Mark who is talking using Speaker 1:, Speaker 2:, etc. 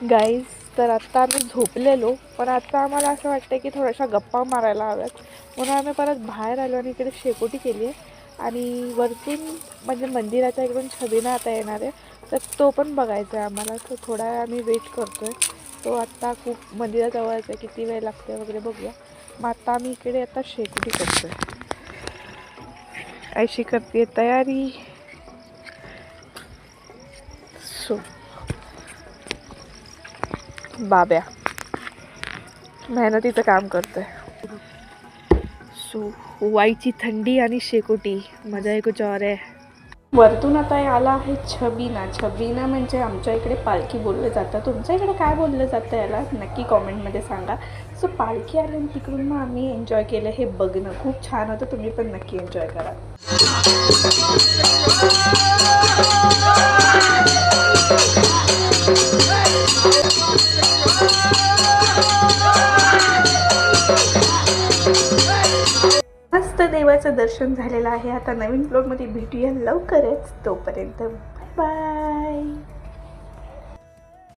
Speaker 1: Guys, तर आत्ता आम्ही झोपलेलो, पण आता आम्हाला असं वाटतं की थोड्याशा गप्पा मारायला हव्यात, म्हणून आम्ही परत बाहेर आलो आणि इकडे शेकोटी केली आहे. आणि वरतून म्हणजे मंदिराच्या इकडून छबिना आता येणार आहे, तर तो पण बघायचा आहे आम्हाला. तर थोडा वेळ आम्ही वेट करतो आहे. तो आत्ता खूप मंदिराजवळच आहे, किती वेळ लागते वगैरे बघूया. मग आत्ता आम्ही इकडे आता शेकोटी करतो आहे. ऐशी करते तयारी. सो बाब्या मेहनतीचं काम करतोय. सो वाईची थंडी आणि शेकोटी, मजा आहे कुछ और आहे. वरतून आता आला आहे छबिना. छबिना म्हणजे आमच्या इकडे पालखी बोललं जातं. तुमच्या इकडे काय बोललं जातं याला नक्की कॉमेंटमध्ये सांगा. सो पालखी आली आणि तिकडून मग आम्ही एन्जॉय केलं. हे बघणं खूप छान होतं. तुम्ही पण नक्की एन्जॉय करा. मस्त देवाचं दर्शन झालेलं आहे. आता नवीन ब्लॉगमध्ये भेटूया लवकरच. तोपर्यंत बाय बाय.